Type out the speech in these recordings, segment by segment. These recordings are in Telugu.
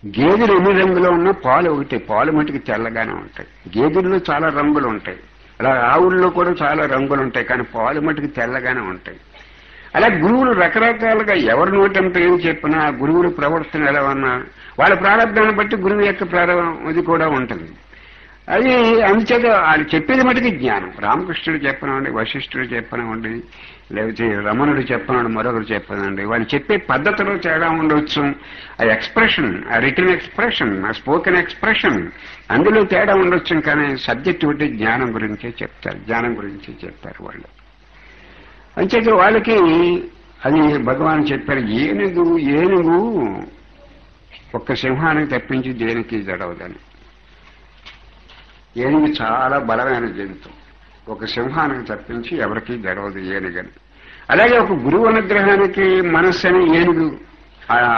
గేదెలు ఎన్ని రంగులో ఉన్నా పాలు ఒకటి, పాలు మటుకు తెల్లగానే ఉంటాయి. గేదెల్లో చాలా రంగులు ఉంటాయి, అలా ఆవుల్లో కూడా చాలా రంగులు ఉంటాయి, కానీ పాలు మటుకు తెల్లగానే ఉంటాయి. అలా గురువులు రకరకాలుగా ఎవరి నోటంతా ఏం చెప్పినా, ఆ గురువుల ప్రవర్తన ఎలా ఉన్నా వాళ్ళ ప్రారంభాన్ని బట్టి గురువు యొక్క ప్రారంభం అది కూడా ఉంటుంది. అది అందుచేత వాళ్ళు చెప్పేది మటుకు జ్ఞానం. రామకృష్ణుడు చెప్పనివ్వండి, వశిష్ఠుడు చెప్పనివ్వండి, లేకపోతే రమణుడు చెప్పనివ్వండి, మరొకరు చెప్పనివ్వండి, వాళ్ళు చెప్పే పద్ధతిలో తేడా ఉండవచ్చు. ఆ ఎక్స్ప్రెషన్, ఆ రిటర్న్ ఎక్స్ప్రెషన్, ఆ స్పోకెన్ ఎక్స్ప్రెషన్, అందులో తేడా ఉండొచ్చు. కానీ సబ్జెక్ట్ ఒకటి జ్ఞానం గురించే చెప్తారు, జ్ఞానం గురించే చెప్తారు వాళ్ళు. అంచేత వాళ్ళకి అది భగవాన్ చెప్పారు, ఏనుగు ఒక్క సింహానికి తప్పించి దేనికి జడవదని. ఏనుగు చాలా బలమైన జంతువు, ఒక సింహానికి తప్పించి ఎవరికీ గడవదు ఏనుగని. అలాగే ఒక గురువు అనుగ్రహానికి మనస్సు అని ఏనుగు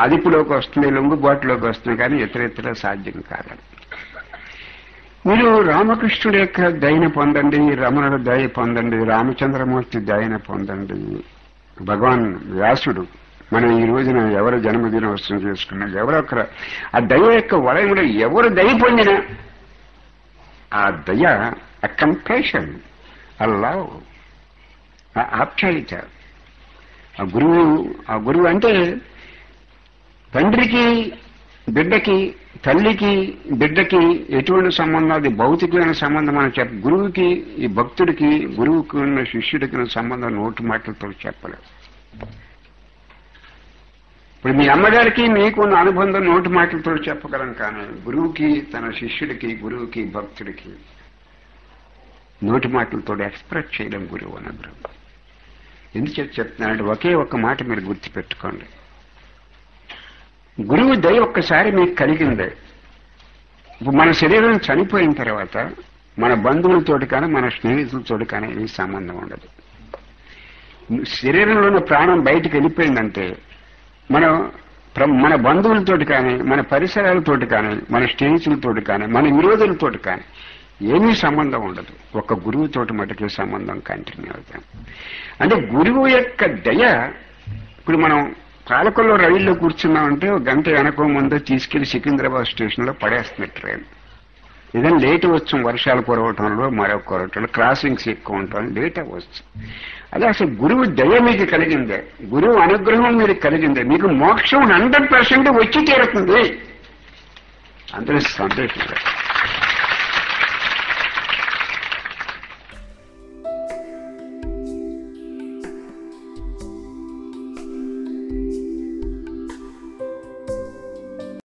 అదుపులోకి వస్తుంది, లొంగుబాటులోకి వస్తుంది, కానీ ఇతర సాధ్యం కాదని. మీరు రామకృష్ణుడి యొక్క దయను పొందండి, రమణుడు దయ పొందండి, రామచంద్రమూర్తి దయను పొందండి. భగవాన్ వ్యాసుడు మనం ఈ రోజున ఎవరు జన్మదినోత్సవం చేసుకున్నా, ఎవరొకరు ఆ దయ యొక్క వలయంలో ఎవరు దయ పొందినా ఆ దయ, ఆ కంపాషన్, ఆ లవ్, ఆ ఆప్యాయత, ఆ గురువు అంటే తండ్రికి బిడ్డకి, తల్లికి బిడ్డకి ఎటువంటి సంబంధం, అది భౌతికమైన సంబంధం అని చెప్ప. గురువుకి ఈ భక్తుడికి, గురువుకి ఉన్న శిష్యుడికి ఉన్న సంబంధం నోటి మాటలతో చెప్పలేదు. ఇప్పుడు మీ అమ్మగారికి మీకున్న అనుబంధం నోటి మాటలతో చెప్పగలం, కానీ గురువుకి తన శిష్యుడికి, గురువుకి భక్తుడికి నోటి మాటలతో ఎక్స్ప్రెస్ చేయడం గురువు అనుగ్రహం. ఎందుచేత చెప్తున్నానంటే ఒకే ఒక్క మాట మీరు గుర్తుపెట్టుకోండి. గురువు దయ ఒక్కసారి మీకు కలిగిందే, ఇప్పుడు మన శరీరం చనిపోయిన తర్వాత మన బంధువులతోటి కానీ మన స్నేహితులతోటి కానీ ఈ సంబంధం ఉండదు. శరీరంలో ఉన్న ప్రాణం బయటకు వెళ్ళిపోయిందంటే మన బంధువులతోటి కానీ, మన పరిసరాలతోటి కానీ, మన స్నేహితులతోటి కానీ, మన విరోధులతోటి కానీ ఏమీ సంబంధం ఉండదు. ఒక గురువుతోటి మటుకే సంబంధం కంటిన్యూ అవుతాం. అంటే గురువు యొక్క దయ. ఇప్పుడు మనం పాలకొల్లో రైల్లో కూర్చున్నామంటే ఒక గంట వెనక ముందో తీసుకెళ్లి సికింద్రాబాద్ స్టేషన్లో పడేస్తుంది ట్రైన్. ఏదైనా లేట్ వచ్చు, వర్షాలు కురవటంలో, మరొక కురవటంలో, క్రాసింగ్స్ ఎక్కువ ఉండటం లేట్ అవ్వచ్చు. అదే అసలు గురువు దయ మీకు కలిగిందే, గురువు అనుగ్రహం మీకు కలిగిందే, మీకు మోక్షం 100% వచ్చి తీరుతుంది. అందరూ సంతోషంగా.